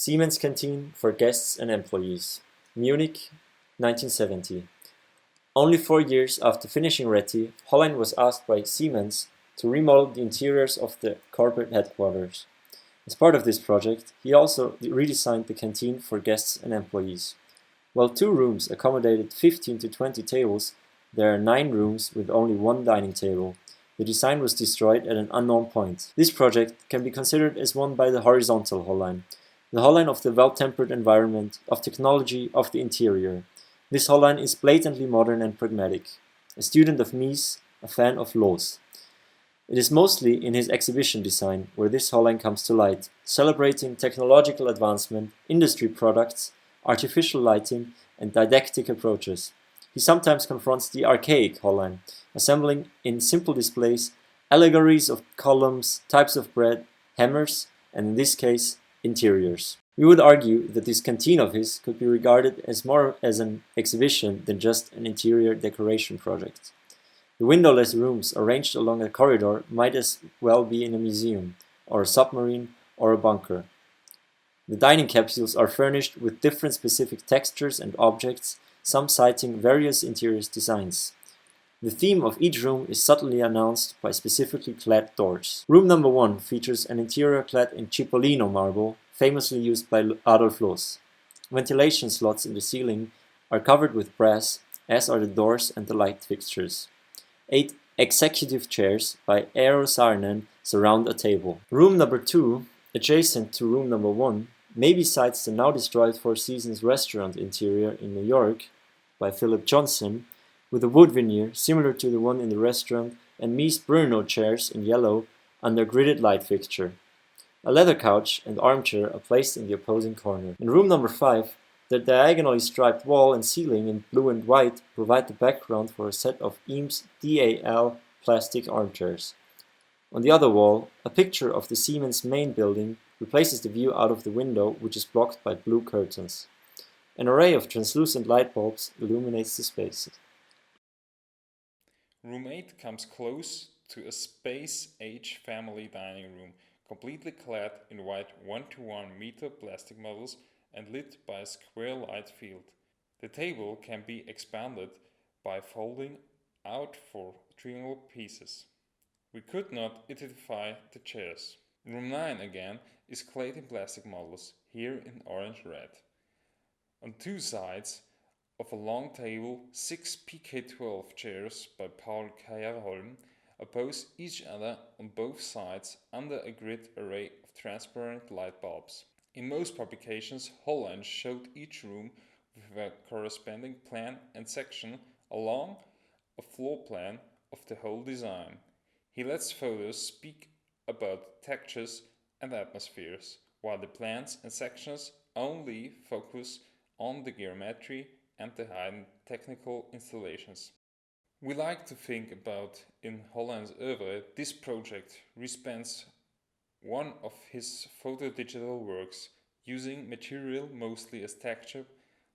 Siemens canteen for guests and employees. Munich, 1970. Only 4 years after finishing Reti, Hollein was asked by Siemens to remodel the interiors of the corporate headquarters. As part of this project, he also redesigned the canteen for guests and employees. While 2 rooms accommodated 15 to 20 tables, there are 9 rooms with only one dining table. The design was destroyed at an unknown point. This project can be considered as one by the horizontal Hollein, the Hollein of the well-tempered environment, of technology, of the interior. This Hollein is blatantly modern and pragmatic, a student of Mies, a fan of Loos. It is mostly in his exhibition design where this Hollein comes to light, celebrating technological advancement, industry products, artificial lighting, and didactic approaches. He sometimes confronts the archaic Hollein, assembling in simple displays allegories of columns, types of bread, hammers, and in this case, interiors. We would argue that this canteen of his could be regarded as more as an exhibition than just an interior decoration project. The windowless rooms arranged along a corridor might as well be in a museum, or a submarine, or a bunker. The dining capsules are furnished with different specific textures and objects, some citing various interior designs. The theme of each room is subtly announced by specifically clad doors. Room number 1 features an interior clad in Cipollino marble, famously used by Adolf Loos. Ventilation slots in the ceiling are covered with brass, as are the doors and the light fixtures. 8 executive chairs by Eero Saarinen surround a table. Room number 2, adjacent to room number 1, may be cites the now destroyed Four Seasons restaurant interior in New York by Philip Johnson, with a wood veneer similar to the one in the restaurant and Mies Bruno chairs in yellow under a gridded light fixture. A leather couch and armchair are placed in the opposing corner. In room number 5, the diagonally striped wall and ceiling in blue and white provide the background for a set of Eames DAL plastic armchairs. On the other wall, a picture of the Siemens main building replaces the view out of the window, which is blocked by blue curtains. An array of translucent light bulbs illuminates the space. Room 8 comes close to a space-age family dining room, completely clad in white 1:1 meter plastic models and lit by a square light field. The table can be expanded by folding out for triangle pieces. We could not identify the chairs. Room 9 again is clad in plastic models, here in orange-red. On 2 sides of a long table, 6 PK12 chairs by Paul Kjærholm oppose each other on both sides under a grid array of transparent light bulbs. In most publications, Hollein showed each room with a corresponding plan and section along a floor plan of the whole design. He lets photos speak about textures and atmospheres, while the plans and sections only focus on the geometry and the hidden technical installations. We like to think about in Hollein's oeuvre, this project represents one of his photodigital works, using material mostly as texture,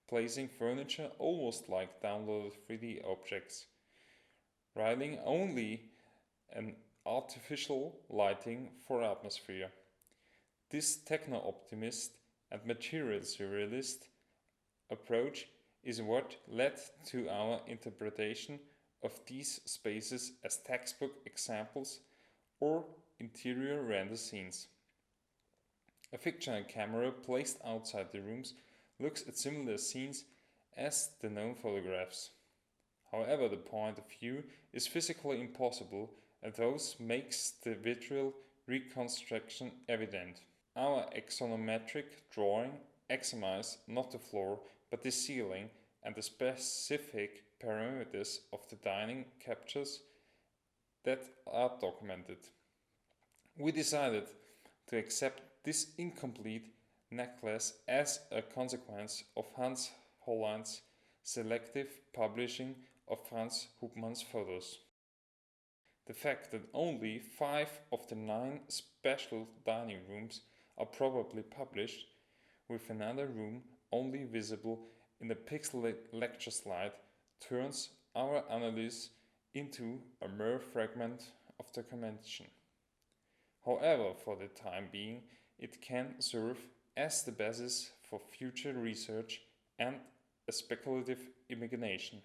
placing furniture almost like downloaded 3D objects, relying only an artificial lighting for atmosphere. This techno-optimist and material surrealist approach is what led to our interpretation of these spaces as textbook examples or interior render scenes. A fictional camera placed outside the rooms looks at similar scenes as the known photographs. However, the point of view is physically impossible and thus makes the visual reconstruction evident. Our axonometric drawing examines not the floor but the ceiling and the specific parameters of the dining captures that are documented. We decided to accept this incomplete necklace as a consequence of Hans Hollein's selective publishing of Franz Hubmann's photos. The fact that only 5 of the 9 special dining rooms are probably published, with another room only visible in the pixelated lecture slide, turns our analysis into a mere fragment of the convention. However, for the time being, it can serve as the basis for future research and a speculative imagination.